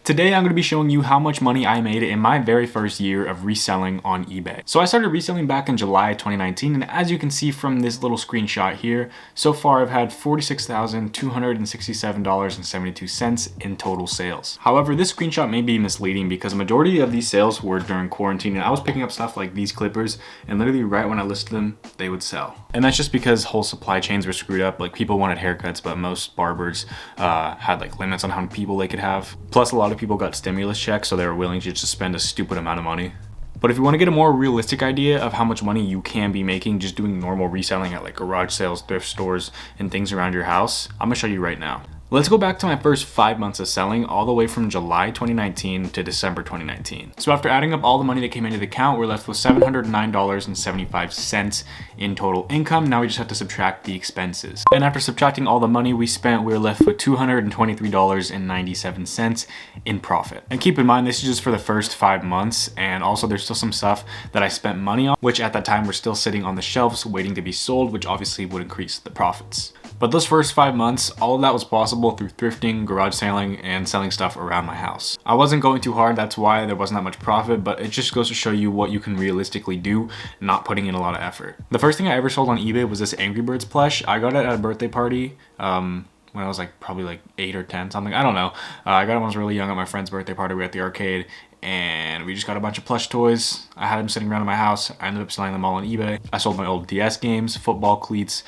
Today I'm going to be showing you how much money I made in my very first year of reselling on eBay. So I started reselling back in July 2019, and as you can see from this little screenshot here, so far I've had $46,267.72 in total sales. However, this screenshot may be misleading because a majority of these sales were during quarantine, and I was picking up stuff like these clippers, and literally right when I listed them, they would sell. And that's just because whole supply chains were screwed up. Like, people wanted haircuts, but most barbers had like limits on how many people they could have. Plus, a lot of people got stimulus checks, so they were willing to just spend a stupid amount of money. But if you want to get a more realistic idea of how much money you can be making just doing normal reselling at like garage sales, thrift stores, and things around your house, I'm gonna show you right now. Let's go back to my first 5 months of selling, all the way from July 2019 to December 2019. So after adding up all the money that came into the account, we're left with $709.75 in total income. Now we just have to subtract the expenses. And after subtracting all the money we spent, we're left with $223.97 in profit. And keep in mind, this is just for the first 5 months. And also there's still some stuff that I spent money on, which at that time were still sitting on the shelves waiting to be sold, which obviously would increase the profits. But those first 5 months, all of that was possible through thrifting, garage selling, and selling stuff around my house. I wasn't going too hard, that's why there wasn't that much profit, but it just goes to show you what you can realistically do, not putting in a lot of effort. The first thing I ever sold on eBay was this Angry Birds plush. I got it at a birthday party when I was like probably like 8 or 10, something, I don't know. I got it when I was really young at my friend's birthday party. We were at the arcade, and we just got a bunch of plush toys. I had them sitting around in my house. I ended up selling them all on eBay. I sold my old DS games, football cleats,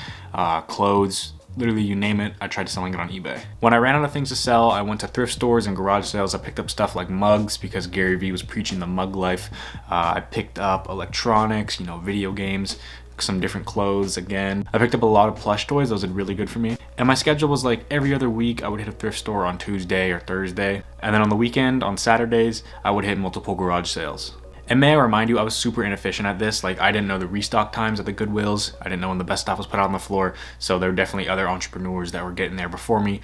clothes, literally you name it, I tried selling it on eBay. When I ran out of things to sell, I went to thrift stores and garage sales. I picked up stuff like mugs because Garyvee was preaching the mug life. I picked up electronics, video games, some different clothes again. I picked up a lot of plush toys. Those did really good for me. And my schedule was like every other week I would hit a thrift store on Tuesday or Thursday. And then on the weekend, on Saturdays, I would hit multiple garage sales. And may I remind you, I was super inefficient at this. Like, I didn't know the restock times at the Goodwills. I didn't know when the best stuff was put out on the floor. So there were definitely other entrepreneurs that were getting there before me.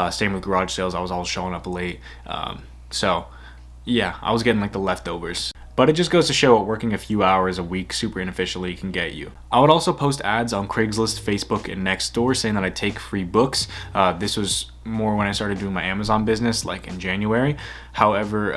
Same with garage sales. I was always showing up late. So yeah, I was getting like the leftovers. But it just goes to show what working a few hours a week super inefficiently can get you. I would also post ads on Craigslist, Facebook, and Nextdoor saying that I take free books. This was more when I started doing my Amazon business, like in January. However,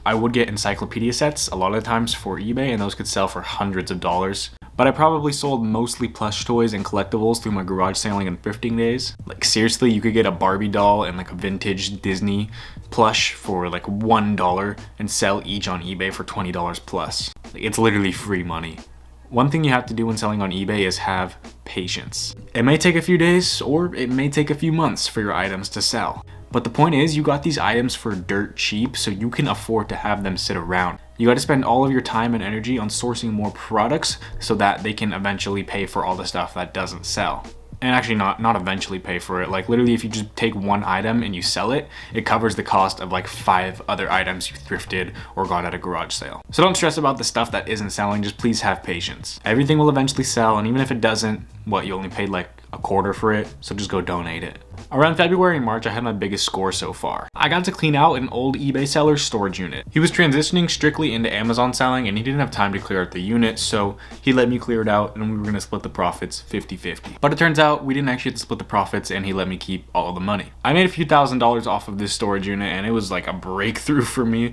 I would get encyclopedia sets a lot of the times for eBay, and those could sell for hundreds of dollars. But I probably sold mostly plush toys and collectibles through my garage selling and thrifting days. Like, seriously, you could get a Barbie doll and like a vintage Disney plush for like $1 and sell each on eBay for $20 plus. Like, it's literally free money. One thing you have to do when selling on eBay is have patience. It may take a few days or it may take a few months for your items to sell. But the point is, you got these items for dirt cheap, so you can afford to have them sit around. You got to spend all of your time and energy on sourcing more products so that they can eventually pay for all the stuff that doesn't sell. And actually not eventually pay for it. Like, literally, if you just take one item and you sell it, it covers the cost of like 5 other items you thrifted or got at a garage sale. So don't stress about the stuff that isn't selling, just please have patience. Everything will eventually sell, and even if it doesn't, you only paid like a quarter for it, so just go donate it. Around February and March, I had my biggest score so far. I got to clean out an old eBay seller's storage unit. He was transitioning strictly into Amazon selling, and he didn't have time to clear out the unit, so he let me clear it out, and we were gonna split the profits 50-50. But it turns out we didn't actually have to split the profits, and he let me keep all the money. I made a few $1,000s off of this storage unit, and it was like a breakthrough for me.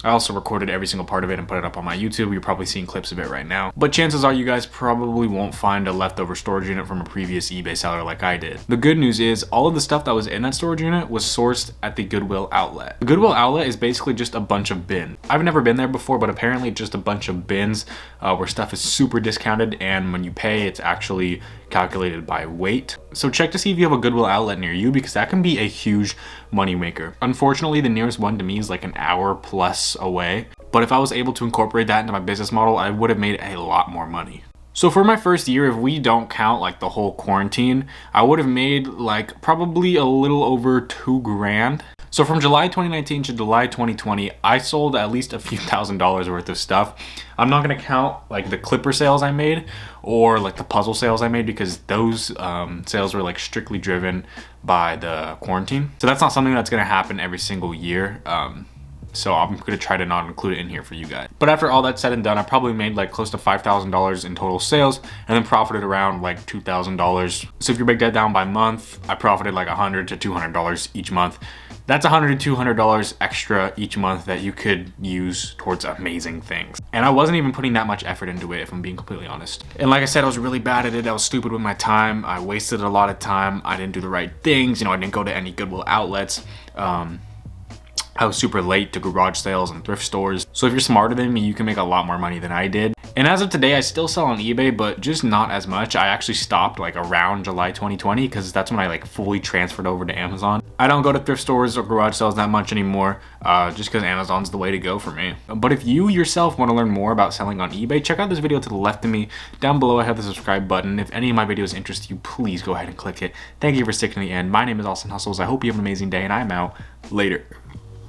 I also recorded every single part of it and put it up on my YouTube. You're probably seeing clips of it right now. But chances are you guys probably won't find a leftover storage unit from a previous eBay seller like I did. The good news is all of the stuff that was in that storage unit was sourced at the Goodwill outlet. The Goodwill outlet is basically just a bunch of bins. I've never been there before, but apparently it's just a bunch of bins where stuff is super discounted, and when you pay, it's actually calculated by weight. So check to see if you have a Goodwill outlet near you, because that can be a huge moneymaker. Unfortunately, the nearest one to me is like an hour plus away. But if I was able to incorporate that into my business model, I would have made a lot more money. So for my first year, if we don't count like the whole quarantine, I would have made like probably a little over $2,000. So from July 2019 to July 2020, I sold at least a few $1,000s worth of stuff. I'm not gonna count like the clipper sales I made or like the puzzle sales I made, because those sales were like strictly driven by the quarantine. So that's not something that's gonna happen every single year. So I'm gonna try to not include it in here for you guys. But after all that's said and done, I probably made like close to $5,000 in total sales, and then profited around like $2,000. So if you break that down by month, I profited like $100 to $200 each month. That's $100 to $200 extra each month that you could use towards amazing things. And I wasn't even putting that much effort into it, if I'm being completely honest. And like I said, I was really bad at it. I was stupid with my time. I wasted a lot of time. I didn't do the right things. You know, I didn't go to any Goodwill outlets. I was super late to garage sales and thrift stores. So if you're smarter than me, you can make a lot more money than I did. And as of today, I still sell on eBay, but just not as much. I actually stopped like around July 2020 because that's when I like fully transferred over to Amazon. I don't go to thrift stores or garage sales that much anymore, just because Amazon's the way to go for me. But if you yourself want to learn more about selling on eBay, check out this video to the left of me. Down below, I have the subscribe button. If any of my videos interest you, please go ahead and click it. Thank you for sticking to the end. My name is Austyn Hustles. I hope you have an amazing day, and I'm out. Later.